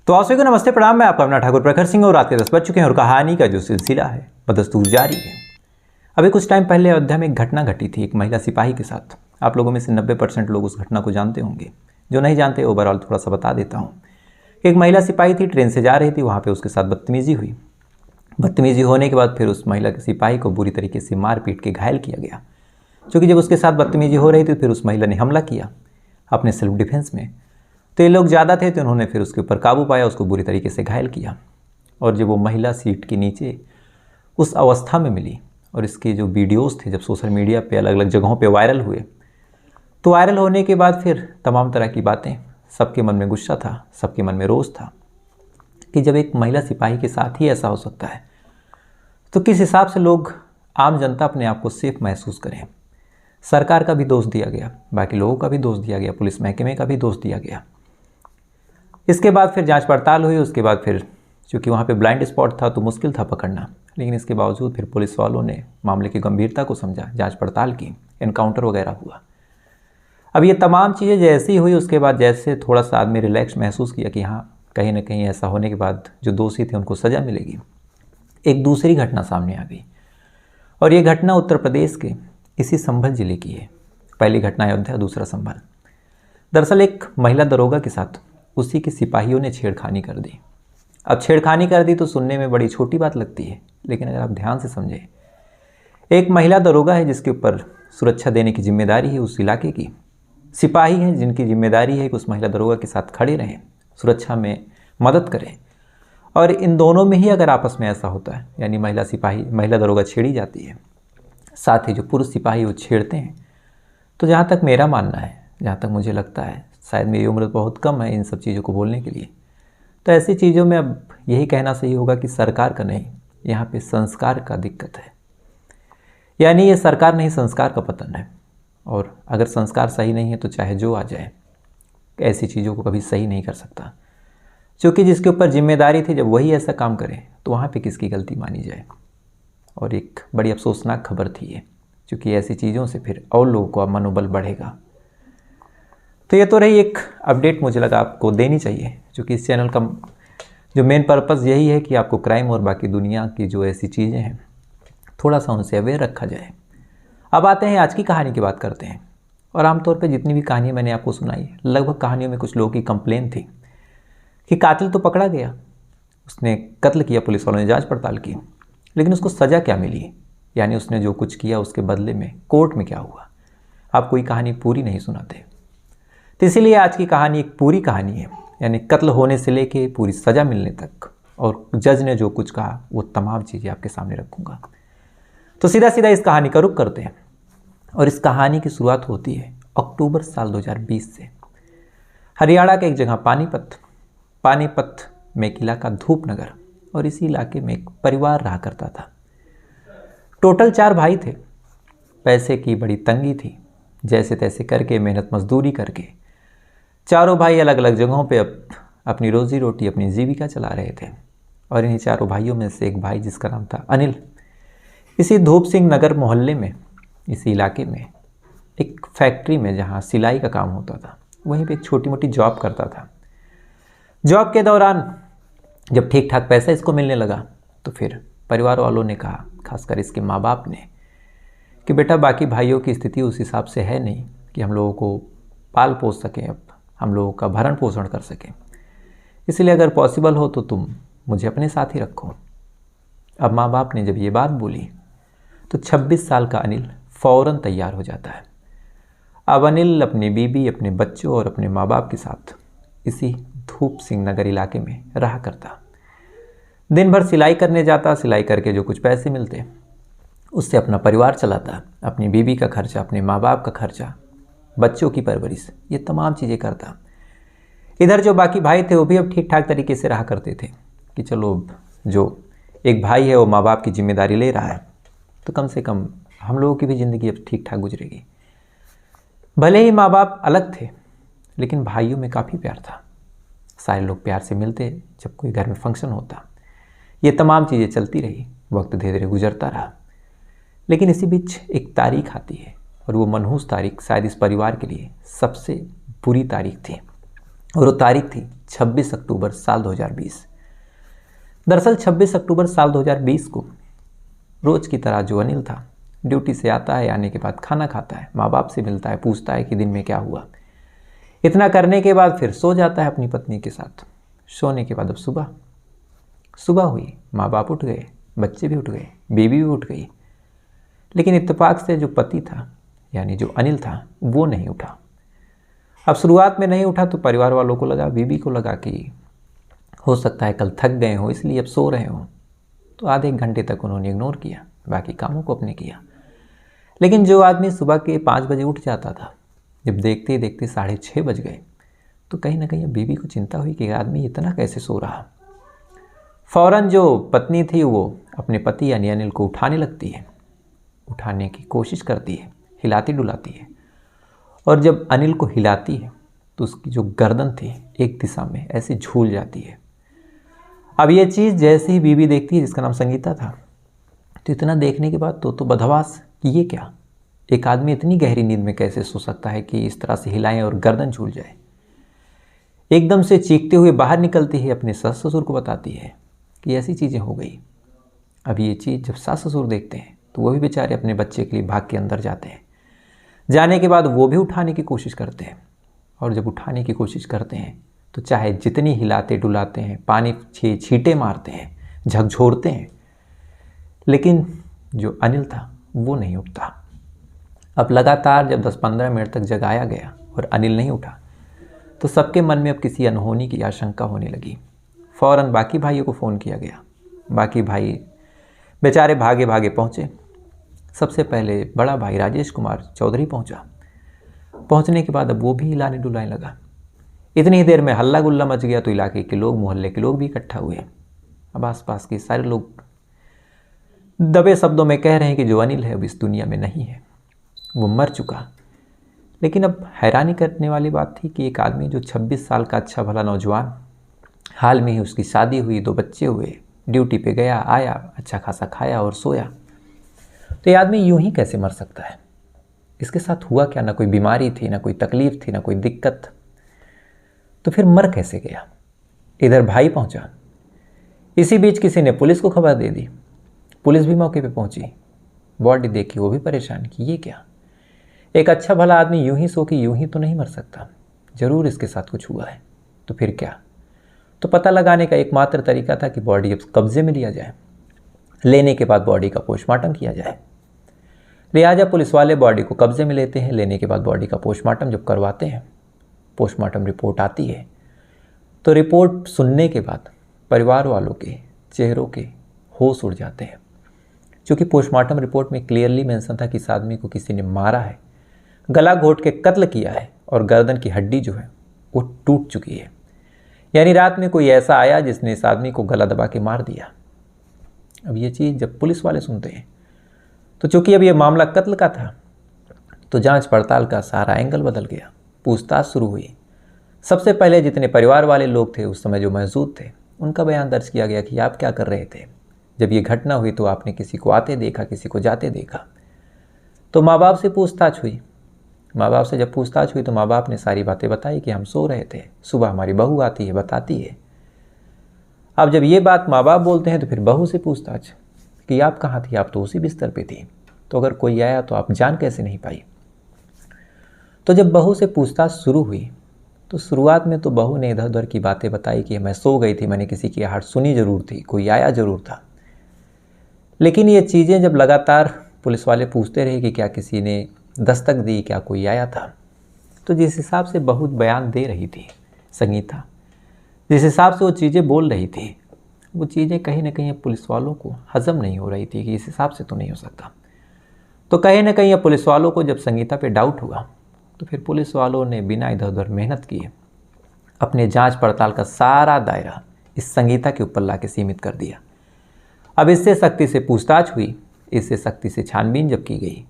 तो आप सभी को नमस्ते प्रणाम। मैं आपका अपना ठाकुर प्रखर सिंह और रात के 10 बज चुके हैं और कहानी का जो सिलसिला है बदस्तूर जारी है। अभी कुछ टाइम पहले अयोध्या में एक घटना घटी थी एक महिला सिपाही के साथ। आप लोगों में से 90% लोग उस घटना को जानते होंगे, जो नहीं जानते ओवरऑल थोड़ा सा बता देता हूँ। एक महिला सिपाही थी, ट्रेन से जा रही थी, वहाँ पर उसके साथ बदतमीजी हुई। बदतमीजी होने के बाद फिर उस महिला के सिपाही को बुरी तरीके से मार पीट के घायल किया गया। क्योंकि जब उसके साथ बदतमीजी हो रही थी फिर उस महिला ने हमला किया अपने सेल्फ डिफेंस में। तो ये लोग ज़्यादा थे तो उन्होंने फिर उसके ऊपर काबू पाया, उसको बुरी तरीके से घायल किया। और जब वो महिला सीट के नीचे उस अवस्था में मिली और इसके जो वीडियोस थे जब सोशल मीडिया पे अलग अलग जगहों पे वायरल हुए, तो वायरल होने के बाद फिर तमाम तरह की बातें, सबके मन में गुस्सा था, सबके मन में रोष था कि जब एक महिला सिपाही के साथ ही ऐसा हो सकता है तो किस हिसाब से लोग, आम जनता अपने आप को सेफ महसूस करें। सरकार का भी दोष दिया गया, बाकी लोगों का भी दोष दिया गया, पुलिस महकमे का भी दोष दिया गया। इसके बाद फिर जांच पड़ताल हुई। उसके बाद फिर चूँकि वहाँ पे ब्लाइंड स्पॉट था तो मुश्किल था पकड़ना, लेकिन इसके बावजूद फिर पुलिस वालों ने मामले की गंभीरता को समझा, जांच पड़ताल की, एनकाउंटर वगैरह हुआ। अब ये तमाम चीज़ें जैसे ही हुई उसके बाद जैसे थोड़ा सा आदमी रिलैक्स महसूस किया कि हाँ कहीं ना कहीं ऐसा होने के बाद जो दोषी थे उनको सज़ा मिलेगी, एक दूसरी घटना सामने आ गई। और ये घटना उत्तर प्रदेश के इसी संभल जिले की है। पहली घटना अयोध्या, दूसरा संभल। दरअसल एक महिला दरोगा के साथ उसी के सिपाहियों ने छेड़खानी कर दी। अब छेड़खानी कर दी तो सुनने में बड़ी छोटी बात लगती है, लेकिन अगर आप ध्यान से समझें, एक महिला दरोगा है जिसके ऊपर सुरक्षा देने की जिम्मेदारी है उस इलाके की। सिपाही हैं जिनकी जिम्मेदारी है कि उस महिला दरोगा के साथ खड़े रहें, सुरक्षा में मदद करें। और इन दोनों में ही अगर आपस में ऐसा होता है, यानी महिला दरोगा छेड़ी जाती है, साथ ही जो पुरुष सिपाही वो छेड़ते हैं, तो जहाँ तक मेरा मानना है, जहाँ तक मुझे लगता है, शायद मेरी उम्र बहुत कम है इन सब चीज़ों को बोलने के लिए, तो ऐसी चीज़ों में अब यही कहना सही होगा कि सरकार का नहीं, यहाँ पे संस्कार का दिक्कत है। यानी ये सरकार नहीं, संस्कार का पतन है। और अगर संस्कार सही नहीं है तो चाहे जो आ जाए, ऐसी चीज़ों को कभी सही नहीं कर सकता। क्योंकि जिसके ऊपर जिम्मेदारी थी जब वही ऐसा काम करे तो वहाँ पे किसकी गलती मानी जाए। और एक बड़ी अफसोसनाक खबर थी ये, क्योंकि ऐसी चीज़ों से फिर और लोगों का मनोबल बढ़ेगा। तो ये तो रही एक अपडेट, मुझे लगा आपको देनी चाहिए, क्योंकि इस चैनल का जो मेन पर्पज़ यही है कि आपको क्राइम और बाकी दुनिया की जो ऐसी चीज़ें हैं थोड़ा सा उनसे अवेयर रखा जाए। अब आते हैं आज की कहानी की बात करते हैं। और आमतौर पे जितनी भी कहानियाँ मैंने आपको सुनाई, लगभग कहानियों में कुछ लोगों की कंप्लेन थी कि कातिल तो पकड़ा गया, उसने कत्ल किया, पुलिस वालों ने जाँच पड़ताल की, लेकिन उसको सज़ा क्या मिली, यानी उसने जो कुछ किया उसके बदले में कोर्ट में क्या हुआ। आप कोई कहानी पूरी नहीं सुनाते, तो इसीलिए आज की कहानी एक पूरी कहानी है, यानी कत्ल होने से लेके पूरी सज़ा मिलने तक, और जज ने जो कुछ कहा वो तमाम चीज़ें आपके सामने रखूँगा। तो सीधा सीधा इस कहानी का रुख करते हैं। और इस कहानी की शुरुआत होती है अक्टूबर साल 2020 से। हरियाणा के एक जगह पानीपत में एक इलाका धूपनगर, और इसी इलाके में एक परिवार रहा करता था। टोटल 4 भाई थे। पैसे की बड़ी तंगी थी, जैसे तैसे करके मेहनत मजदूरी करके चारों भाई अलग अलग जगहों पे अपनी रोजी रोटी, अपनी जीविका चला रहे थे। और इन्हीं चारों भाइयों में से एक भाई जिसका नाम था अनिल, इसी धूप सिंह नगर मोहल्ले में, इसी इलाके में एक फैक्ट्री में जहाँ सिलाई का काम होता था, वहीं पे एक छोटी मोटी जॉब करता था। जॉब के दौरान जब ठीक ठाक पैसा इसको मिलने लगा तो फिर परिवार वालों ने कहा, खासकर इसके माँ बाप ने, कि बेटा बाकी भाइयों की स्थिति उस हिसाब से है नहीं कि हम लोगों को पाल पोस सकें, अब हम लोगों का भरण पोषण कर सकें, इसलिए अगर पॉसिबल हो तो तुम मुझे अपने साथ ही रखो। अब माँ बाप ने जब ये बात बोली तो 26 साल का अनिल फ़ौरन तैयार हो जाता है। अब अनिल अपनी बीबी, अपने बच्चों और अपने माँ बाप के साथ इसी धूप सिंह नगर इलाके में रहा करता। दिन भर सिलाई करने जाता, सिलाई करके जो कुछ पैसे मिलते उससे अपना परिवार चलाता, अपनी बीबी का खर्चा, अपने माँ बाप का खर्चा, बच्चों की परवरिश, ये तमाम चीज़ें करता। इधर जो बाकी भाई थे वो भी अब ठीक ठाक तरीके से रहा करते थे कि चलो जो एक भाई है वो माँ बाप की जिम्मेदारी ले रहा है तो कम से कम हम लोगों की भी ज़िंदगी अब ठीक ठाक गुजरेगी। भले ही माँ बाप अलग थे, लेकिन भाइयों में काफ़ी प्यार था। सारे लोग प्यार से मिलते जब कोई घर में फंक्शन होता। ये तमाम चीज़ें चलती रही, वक्त धीरे धीरे गुजरता रहा। लेकिन इसी बीच एक तारीख आती है, और वो मनहूस तारीख शायद इस परिवार के लिए सबसे बुरी तारीख थी। और वो तारीख थी 26 अक्टूबर साल 2020। दरअसल 26 अक्टूबर साल 2020 को रोज की तरह जो अनिल था, ड्यूटी से आता है, आने के बाद खाना खाता है, माँ बाप से मिलता है, पूछता है कि दिन में क्या हुआ। इतना करने के बाद फिर सो जाता है अपनी पत्नी के साथ। सोने के बाद अब सुबह हुई, माँ बाप उठ गए, बच्चे भी उठ गए, बेबी भी उठ गई, लेकिन इत्तेफाक से जो पति था यानी जो अनिल था वो नहीं उठा। अब शुरुआत में नहीं उठा तो परिवार वालों को लगा, बीबी को लगा कि हो सकता है कल थक गए हो इसलिए अब सो रहे हो। तो आधे एक घंटे तक उन्होंने इग्नोर किया, बाकी कामों को अपने किया। लेकिन जो आदमी सुबह के 5 बजे उठ जाता था, जब देखते ही देखते 6:30 बज गए तो कहीं ना कहीं बीबी को चिंता हुई कि आदमी इतना कैसे सो रहा। फौरन जो पत्नी थी वो अपने पति यानी अनिल को उठाने लगती है, उठाने की कोशिश करती है, हिलाती डुलाती है, और जब अनिल को हिलाती है तो उसकी जो गर्दन थी एक दिशा में ऐसे झूल जाती है। अब ये चीज़ जैसे ही बीबी देखती है, जिसका नाम संगीता था, तो इतना देखने के बाद तो बदहवास कि ये क्या, एक आदमी इतनी गहरी नींद में कैसे सो सकता है कि इस तरह से हिलाएं और गर्दन झूल जाए। एकदम से चीखते हुए बाहर निकलती है, अपने सास ससुर को बताती है कि ऐसी चीज़ें हो गई। अब ये चीज़ जब सास ससुर देखते हैं तो वो भी बेचारे अपने बच्चे के लिए भाग के अंदर जाते हैं। जाने के बाद वो भी उठाने की कोशिश करते हैं, और जब उठाने की कोशिश करते हैं तो चाहे जितनी हिलाते डुलाते हैं, पानी छींटे मारते हैं, झकझोरते हैं, लेकिन जो अनिल था वो नहीं उठता। अब लगातार जब 10-15 मिनट तक जगाया गया और अनिल नहीं उठा तो सबके मन में अब किसी अनहोनी की आशंका होने लगी। फ़ौरन बाकी भाइयों को फ़ोन किया गया। बाकी भाई बेचारे भागे भागे पहुँचे। सबसे पहले बड़ा भाई राजेश कुमार चौधरी पहुँचा। पहुँचने के बाद अब वो भी हिलाने डुलाने लगा। इतनी ही देर में हल्ला गुल्ला मच गया तो इलाके के लोग, मोहल्ले के लोग भी इकट्ठा हुए। अब आसपास के सारे लोग दबे शब्दों में कह रहे हैं कि जो अनिल है अब इस दुनिया में नहीं है, वो मर चुका। लेकिन अब हैरानी करने वाली बात थी कि एक आदमी जो 26 साल का अच्छा भला नौजवान, हाल में ही उसकी शादी हुई, 2 बच्चे हुए, ड्यूटी पे गया आया, अच्छा खासा खाया और सोया, तो ये आदमी यूं ही कैसे मर सकता है? इसके साथ हुआ क्या? ना कोई बीमारी थी, ना कोई तकलीफ थी, ना कोई दिक्कत, तो फिर मर कैसे गया? इधर भाई पहुंचा। इसी बीच किसी ने पुलिस को खबर दे दी। पुलिस भी मौके पे पहुंची, बॉडी देखी, वो भी परेशान कि ये क्या, एक अच्छा भला आदमी यूं ही सो के यूं ही तो नहीं मर सकता, जरूर इसके साथ कुछ हुआ है। तो फिर क्या? तो पता लगाने का एकमात्र तरीका था कि बॉडी अब कब्जे में लिया जाए, लेने के बाद बॉडी का पोस्टमार्टम किया जाए। लिहाजा पुलिस वाले बॉडी को कब्जे में लेते हैं। लेने के बाद बॉडी का पोस्टमार्टम जब करवाते हैं, पोस्टमार्टम रिपोर्ट आती है, तो रिपोर्ट सुनने के बाद परिवार वालों के चेहरों के होश उड़ जाते हैं, क्योंकि पोस्टमार्टम रिपोर्ट में क्लियरली मेंशन था कि इस आदमी को किसी ने मारा है, गला घोंट के कत्ल किया है, और गर्दन की हड्डी जो है वो टूट चुकी है। यानी रात में कोई ऐसा आया जिसने इस आदमी को गला दबा के मार दिया। अब ये चीज़ जब पुलिस वाले सुनते हैं तो चूंकि अब ये मामला कत्ल का था तो जांच पड़ताल का सारा एंगल बदल गया। पूछताछ शुरू हुई। सबसे पहले जितने परिवार वाले लोग थे उस समय जो मौजूद थे, उनका बयान दर्ज किया गया कि आप क्या कर रहे थे जब ये घटना हुई, तो आपने किसी को आते देखा, किसी को जाते देखा। तो माँ बाप से पूछताछ हुई। माँ बाप से जब पूछताछ हुई तो माँ बाप ने सारी बातें बताई कि हम सो रहे थे, सुबह हमारी बहू आती है, बताती है। अब जब ये बात माँ बाप बोलते हैं तो फिर बहू से पूछताछ कि आप कहाँ थी, आप तो उसी बिस्तर पे थी, तो अगर कोई आया तो आप जान कैसे नहीं पाई। तो जब बहू से पूछताछ शुरू हुई तो शुरुआत में तो बहू ने इधर उधर की बातें बताई कि मैं सो गई थी, मैंने किसी की आहट सुनी जरूर थी, कोई आया जरूर था। लेकिन ये चीज़ें जब लगातार पुलिस वाले पूछते रहे कि क्या किसी ने दस्तक दी, क्या कोई आया था, तो जिस हिसाब से बहू बयान दे रही थी, संगीता जिस हिसाब से वो चीज़ें बोल रही थी, वो चीज़ें कहीं ना कहीं पुलिस वालों को हजम नहीं हो रही थी कि इस हिसाब से तो नहीं हो सकता। तो कहीं ना कहीं पुलिस वालों को जब संगीता पे डाउट हुआ तो फिर पुलिस वालों ने बिना इधर उधर मेहनत किए अपने जांच पड़ताल का सारा दायरा इस संगीता के ऊपर लाके सीमित कर दिया। अब इससे सख्ती से पूछताछ हुई, इससे सख्ती से छानबीन जब की गई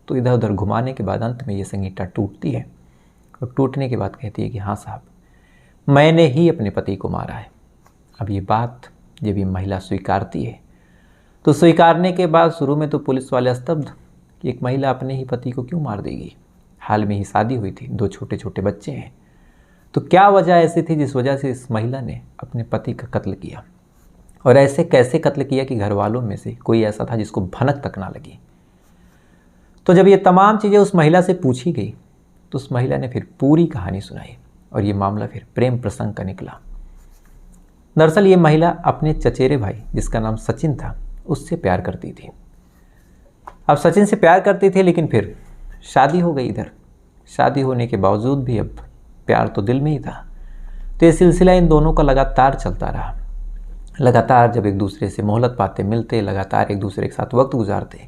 तो इधर उधर घुमाने के बाद अंत में ये संगीता टूटती है, और टूटने के बाद कहती है कि हाँ साहब, मैंने ही अपने पति को मारा है। अब ये बात जब ये महिला स्वीकारती है तो स्वीकारने के बाद शुरू में तो पुलिस वाले स्तब्ध कि एक महिला अपने ही पति को क्यों मार देगी, हाल में ही शादी हुई थी, 2 छोटे छोटे बच्चे हैं। तो क्या वजह ऐसी थी जिस वजह से इस महिला ने अपने पति का कत्ल किया, और ऐसे कैसे कत्ल किया कि घर वालों में से कोई ऐसा था जिसको भनक तक ना लगी। तो जब ये तमाम चीज़ें उस महिला से पूछी गई तो उस महिला ने फिर पूरी कहानी सुनाई और ये मामला फिर प्रेम प्रसंग का निकला। दरअसल ये महिला अपने चचेरे भाई जिसका नाम सचिन था उससे प्यार करती थी। अब सचिन से प्यार करती थी, लेकिन फिर शादी हो गई। इधर शादी होने के बावजूद भी अब प्यार तो दिल में ही था। तो ये सिलसिला इन दोनों का लगातार चलता रहा। लगातार जब एक दूसरे से मोहलत पाते, मिलते, लगातार एक दूसरे के साथ वक्त गुजारते।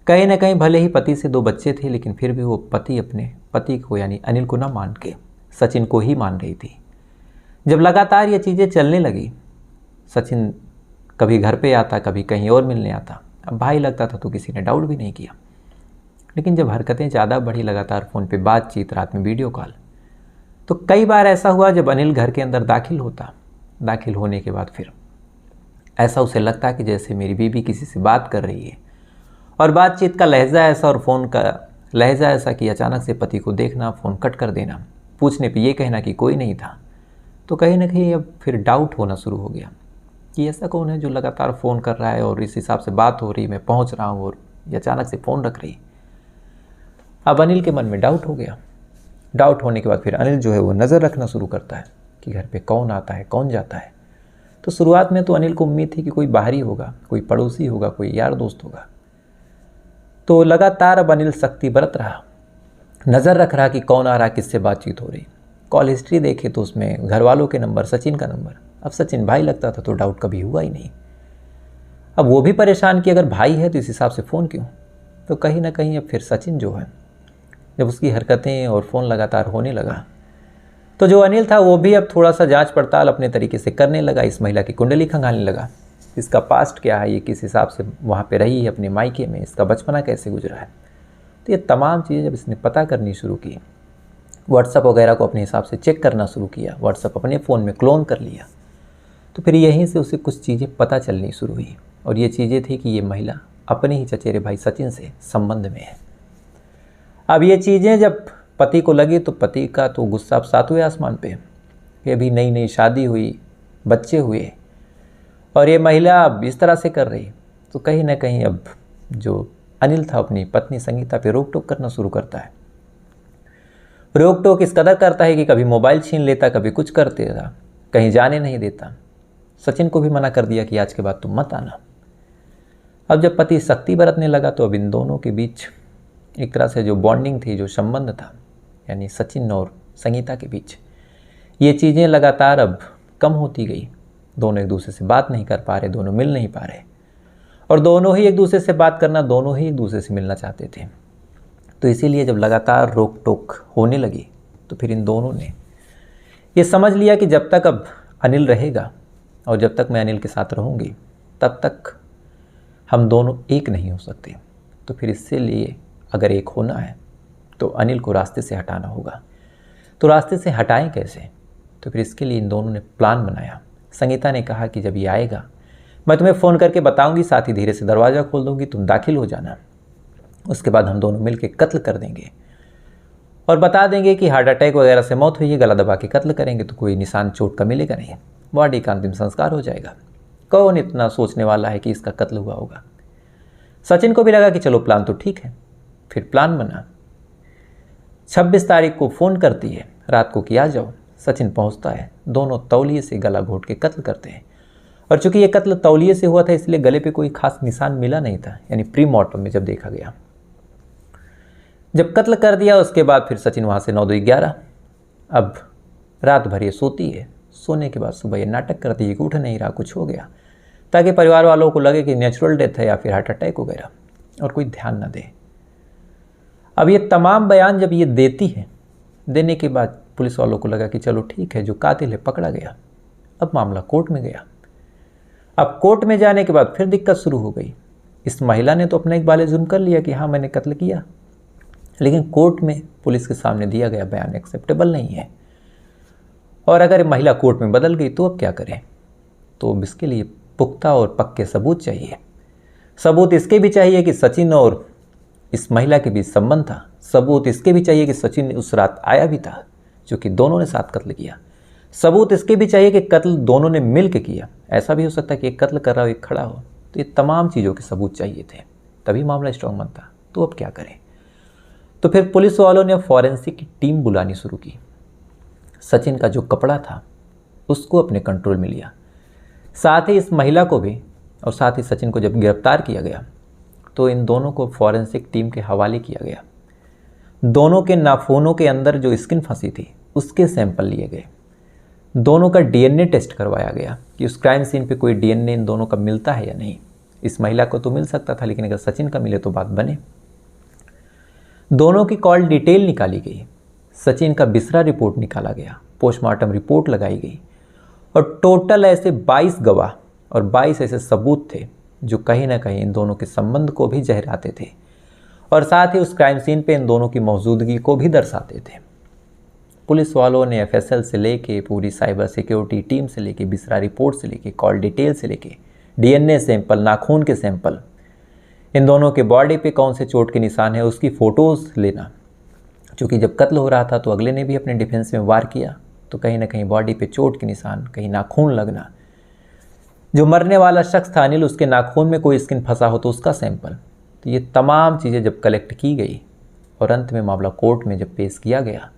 कहीं ना कहीं भले ही पति से 2 बच्चे थे, लेकिन फिर भी वो पति अपने पति को यानी अनिल को ना मान के सचिन को ही मान रही थी। जब लगातार ये चीज़ें चलने लगी, सचिन कभी घर पे आता, कभी कहीं और मिलने आता। अब भाई लगता था तो किसी ने डाउट भी नहीं किया। लेकिन जब हरकतें ज़्यादा बढ़ी, लगातार फ़ोन पे बातचीत, रात में वीडियो कॉल, तो कई बार ऐसा हुआ जब अनिल घर के अंदर दाखिल होता, दाखिल होने के बाद फिर ऐसा उसे लगता कि जैसे मेरी बीवी किसी से बात कर रही है, और बातचीत का लहजा ऐसा और फ़ोन का लहजा ऐसा कि अचानक से पति को देखना, फ़ोन कट कर देना, पूछने पे ये कहना कि कोई नहीं था। तो कहीं ना कहीं अब फिर डाउट होना शुरू हो गया कि ऐसा कौन है जो लगातार फ़ोन कर रहा है और इस हिसाब से बात हो रही, मैं पहुंच रहा हूं और ये अचानक से फ़ोन रख रही। अब अनिल के मन में डाउट हो गया। डाउट होने के बाद फिर अनिल जो है वो नज़र रखना शुरू करता है कि घर पे कौन आता है, कौन जाता है। तो शुरुआत में तो अनिल को उम्मीद थी कि कोई बाहरी होगा, कोई पड़ोसी होगा, कोई यार दोस्त होगा। तो लगातार अब अनिल सख्ती बरत रहा, नज़र रख रहा कि कौन आ रहा, किससे बातचीत हो रही। कॉल हिस्ट्री देखे तो उसमें घर वालों के नंबर, सचिन का नंबर। अब सचिन भाई लगता था तो डाउट कभी हुआ ही नहीं। अब वो भी परेशान कि अगर भाई है तो इस हिसाब से फ़ोन क्यों। तो कहीं ना कहीं अब फिर सचिन जो है, जब उसकी हरकतें और फ़ोन लगातार होने लगा, तो जो अनिल था वो भी अब थोड़ा सा जांच पड़ताल अपने तरीके से करने लगा। इस महिला की कुंडली खंगालने लगा, इसका पास्ट क्या है, ये किस हिसाब से वहाँ पे रही है अपने मायके में, इसका बचपना कैसे गुजरा है। तो ये तमाम चीज़ें जब इसने पता करनी शुरू की, व्हाट्सअप वगैरह को अपने हिसाब से चेक करना शुरू किया, व्हाट्सअप अपने फ़ोन में क्लोन कर लिया, तो फिर यहीं से उसे कुछ चीज़ें पता चलनी शुरू हुई। और ये चीज़ें थी कि ये महिला अपने ही चचेरे भाई सचिन से संबंध में है। अब ये चीज़ें जब पति को लगी तो पति का तो गुस्सा अब 7वें आसमान पे कि अभी नई नई शादी हुई, बच्चे हुए, और ये महिला अब इस तरह से कर रही। तो कहीं ना कहीं अब जो अनिल था अपनी पत्नी संगीता पे रोक टोक करना शुरू करता है। रोक टोक इस कदर करता है कि कभी मोबाइल छीन लेता, कभी कुछ करते था, कहीं जाने नहीं देता। सचिन को भी मना कर दिया कि आज के बाद तुम मत आना। अब जब पति सख्ती बरतने लगा तो अब इन दोनों के बीच एक तरह से जो बॉन्डिंग थी, जो संबंध था, यानी सचिन और संगीता के बीच, ये चीज़ें लगातार अब कम होती गई। दोनों एक दूसरे से बात नहीं कर पा रहे, दोनों मिल नहीं पा रहे, और दोनों ही एक दूसरे से बात करना, दोनों ही एक दूसरे से मिलना चाहते थे। तो इसीलिए जब लगातार रोक टोक होने लगी तो फिर इन दोनों ने ये समझ लिया कि जब तक अब अनिल रहेगा और जब तक मैं अनिल के साथ रहूँगी तब तक हम दोनों एक नहीं हो सकते। तो फिर इससे लिए अगर एक होना है तो अनिल को रास्ते से हटाना होगा। तो रास्ते से हटाएं कैसे? तो फिर इसके लिए इन दोनों ने प्लान बनाया। संगीता ने कहा कि जब ये आएगा मैं तुम्हें फ़ोन करके बताऊंगी, साथ ही धीरे से दरवाज़ा खोल दूंगी, तुम दाखिल हो जाना। उसके बाद हम दोनों मिलकर कत्ल कर देंगे और बता देंगे कि हार्ट अटैक वगैरह से मौत हुई है, गला दबा के कत्ल करेंगे तो कोई निशान चोट का मिलेगा नहीं, बॉडी का अंतिम संस्कार हो जाएगा। कौन इतना सोचने वाला है कि इसका कत्ल हुआ होगा। सचिन को भी लगा कि चलो प्लान तो ठीक है। फिर प्लान बना। 26 तारीख को फ़ोन करती है, रात को कि आ जाओ। सचिन पहुंचता है, दोनों तौलिए से गला घोट के कत्ल करते हैं। और चूंकि ये कत्ल तौलिए से हुआ था इसलिए गले पे कोई खास निशान मिला नहीं था, यानी प्री मॉर्टम में जब देखा गया। जब कत्ल कर दिया उसके बाद फिर सचिन वहाँ से 9-2-11। अब रात भर ये सोती है, सोने के बाद सुबह ये नाटक करती है कि उठ नहीं रहा, कुछ हो गया, ताकि परिवार वालों को लगे कि नेचुरल डेथ है या फिर हार्ट अटैक वगैरह, और कोई ध्यान न दे। अब ये तमाम बयान जब ये देती है, देने के बाद पुलिस वालों को लगा कि चलो ठीक है, जो कातिल है पकड़ा गया। अब मामला कोर्ट में गया। अब कोर्ट में जाने के बाद फिर दिक्कत शुरू हो गई। इस महिला ने तो अपना एक बाले जुर्म कर लिया कि हाँ मैंने कत्ल किया, लेकिन कोर्ट में पुलिस के सामने दिया गया बयान एक्सेप्टेबल नहीं है। और अगर महिला कोर्ट में बदल गई तो अब क्या करें? तो इसके लिए पुख्ता और पक्के सबूत चाहिए। सबूत इसके भी चाहिए कि सचिन और इस महिला के बीच संबंध था। सबूत इसके भी चाहिए कि सचिन उस रात आया भी था, जो कि दोनों ने साथ कत्ल किया। सबूत इसके भी चाहिए कि कत्ल दोनों ने मिल के किया। ऐसा भी हो सकता है कि एक कत्ल कर रहा हो एक खड़ा हो। तो ये तमाम चीज़ों के सबूत चाहिए थे, तभी मामला स्ट्रॉन्ग बनता। तो अब क्या करें? तो फिर पुलिस वालों ने फॉरेंसिक की टीम बुलानी शुरू की। सचिन का जो कपड़ा था उसको अपने कंट्रोल में लिया, साथ ही इस महिला को भी, और साथ ही सचिन को जब गिरफ्तार किया गया तो इन दोनों को फॉरेंसिक टीम के हवाले किया गया। दोनों के नाखूनों के अंदर जो स्किन फंसी थी उसके सैंपल लिए गए। दोनों का डीएनए टेस्ट करवाया गया कि उस क्राइम सीन पे कोई डीएनए इन दोनों का मिलता है या नहीं। इस महिला को तो मिल सकता था, लेकिन अगर सचिन का मिले तो बात बने। दोनों की कॉल डिटेल निकाली गई, सचिन का बिसरा रिपोर्ट निकाला गया, पोस्टमार्टम रिपोर्ट लगाई गई, और टोटल ऐसे 22 गवाह और 22 ऐसे सबूत थे जो कहीं ना कहीं इन दोनों के संबंध को भी जहराते थे और साथ ही उस क्राइम सीन पे इन दोनों की मौजूदगी को भी दर्शाते थे। पुलिस वालों ने एफएसएल से लेके पूरी साइबर सिक्योरिटी टीम से लेके बिसरा रिपोर्ट से लेके कॉल डिटेल से लेके डीएनए सैंपल, नाखून के सैंपल, इन दोनों के बॉडी पे कौन से चोट के निशान है उसकी फ़ोटोज़ लेना, क्योंकि जब कत्ल हो रहा था तो अगले ने भी अपने डिफेंस में वार किया, तो कहीं ना कहीं बॉडी पे चोट के निशान, कहीं नाखून लगना, जो मरने वाला शख्स था अनिल उसके नाखून में कोई स्किन फंसा हो तो उसका सैंपल। तो ये तमाम चीज़ें जब कलेक्ट की गई और अंत में मामला कोर्ट में जब पेश किया गया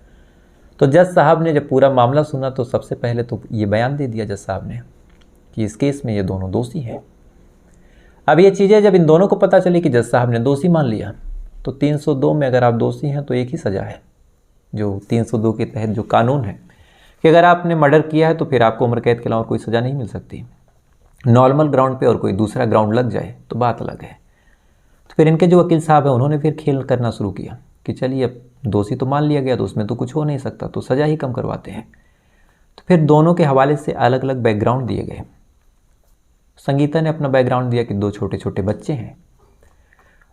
तो जज साहब ने जब पूरा मामला सुना तो सबसे पहले तो ये बयान दे दिया जज साहब ने कि इस केस में ये दोनों दोषी हैं। अब ये चीज़ें जब इन दोनों को पता चली कि जज साहब ने दोषी मान लिया तो 302 में अगर आप दोषी हैं तो एक ही सज़ा है, जो 302 के तहत जो कानून है कि अगर आपने मर्डर किया है तो फिर आपको उम्र कैद के अलावा कोई सज़ा नहीं मिल सकती। नॉर्मल ग्राउंड पे और कोई दूसरा ग्राउंड लग जाए तो बात अलग है। तो फिर इनके जो वकील साहब हैं उन्होंने फिर खेल करना शुरू किया कि चलिए अब दोषी तो मान लिया गया तो उसमें तो कुछ हो नहीं सकता, तो सज़ा ही कम करवाते हैं। तो फिर दोनों के हवाले से अलग अलग बैकग्राउंड दिए गए। संगीता ने अपना बैकग्राउंड दिया कि 2 छोटे छोटे बच्चे हैं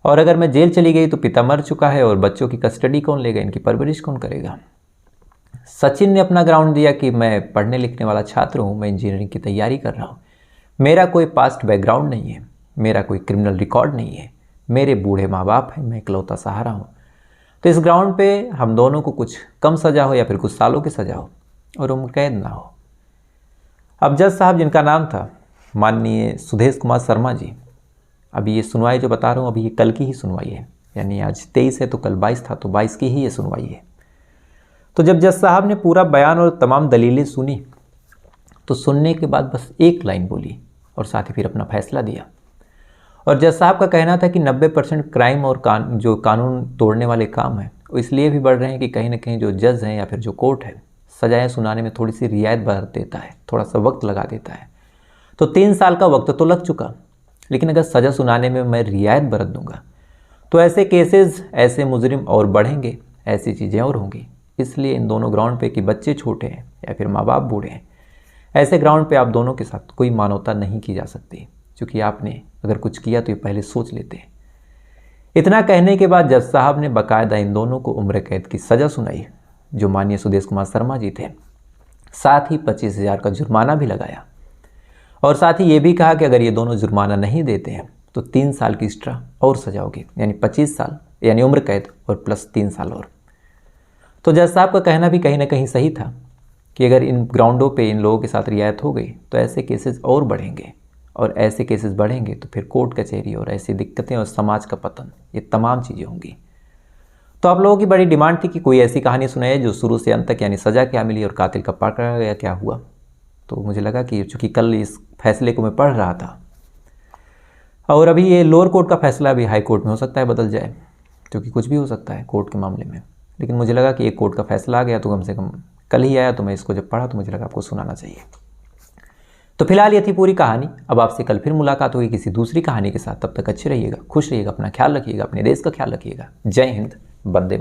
और अगर मैं जेल चली गई तो पिता मर चुका है और बच्चों की कस्टडी कौन लेगा, इनकी परवरिश कौन करेगा। सचिन ने अपना ग्राउंड दिया कि मैं पढ़ने लिखने वाला छात्र हूँ, मैं इंजीनियरिंग की तैयारी कर रहा हूँ, मेरा कोई पास्ट बैकग्राउंड नहीं है, मेरा कोई क्रिमिनल रिकॉर्ड नहीं है, मेरे बूढ़े माँ बाप हैं, मैं इकलौता सहारा हूँ। तो इस ग्राउंड पे हम दोनों को कुछ कम सज़ा हो या फिर कुछ सालों की सज़ा हो और उम्र कैद ना हो। अब जज साहब जिनका नाम था माननीय सुदेश कुमार शर्मा जी, अभी ये सुनवाई जो बता रहा हूँ अभी ये कल की ही सुनवाई है, यानी आज 23 है तो कल 22 था, तो 22 की ही ये सुनवाई है। तो जब जज साहब ने पूरा बयान और तमाम दलीलें सुनी तो सुनने के बाद बस एक लाइन बोली और साथ ही फिर अपना फैसला दिया। और जज साहब का कहना था कि 90% क्राइम और जो कानून तोड़ने वाले काम हैं वो इसलिए भी बढ़ रहे हैं कि कहीं ना कहीं जो जज हैं या फिर जो कोर्ट है सजाएं सुनाने में थोड़ी सी रियायत बरत देता है, थोड़ा सा वक्त लगा देता है। तो 3 साल का वक्त तो लग चुका, लेकिन अगर सज़ा सुनाने में मैं रियायत बरत दूंगा तो ऐसे केसेस, ऐसे मुजरिम और बढ़ेंगे, ऐसी चीज़ें और होंगी। इसलिए इन दोनों ग्राउंड पे कि बच्चे छोटे हैं या फिर माँ बाप बूढ़े हैं, ऐसे ग्राउंड पे आप दोनों के साथ कोई मानवता नहीं की जा सकती, क्योंकि आपने अगर कुछ किया तो ये पहले सोच लेते हैं। इतना कहने के बाद जज साहब ने बाकायदा इन दोनों को उम्र कैद की सज़ा सुनाई, जो माननीय सुदेश कुमार शर्मा जी थे। साथ ही 25,000 का जुर्माना भी लगाया और साथ ही ये भी कहा कि अगर ये दोनों जुर्माना नहीं देते हैं तो 3 साल की एक्स्ट्रा और सजा होगी, यानी 25 साल यानी उम्र कैद और प्लस 3 साल और। तो जज साहब का कहना भी कहीं ना कहीं सही था कि अगर इन ग्राउंडों पे इन लोगों के साथ रियायत हो गई तो ऐसे केसेस और बढ़ेंगे, और ऐसे केसेस बढ़ेंगे तो फिर कोर्ट कचहरी और ऐसी दिक्कतें और समाज का पतन, ये तमाम चीज़ें होंगी। तो आप लोगों की बड़ी डिमांड थी कि कोई ऐसी कहानी सुनाए जो शुरू से अंत तक, यानी सज़ा क्या मिली और कातिल का पकड़ा गया क्या हुआ। तो मुझे लगा कि चूँकि कल इस फैसले को मैं पढ़ रहा था और अभी ये लोअर कोर्ट का फैसला अभी हाई कोर्ट में हो सकता है बदल जाए, क्योंकि कुछ भी हो सकता है कोर्ट के मामले में, लेकिन मुझे लगा कि एक कोर्ट का फैसला आ गया तो कम से कम कल ही आया, तो मैं इसको जब पढ़ा तो मुझे लगा आपको सुनाना चाहिए। तो फिलहाल ये थी पूरी कहानी। अब आपसे कल फिर मुलाकात होगी किसी दूसरी कहानी के साथ। तब तक अच्छे रहिएगा, खुश रहिएगा, अपना ख्याल रखिएगा, अपने देश का ख्याल रखिएगा। जय हिंद, वंदे।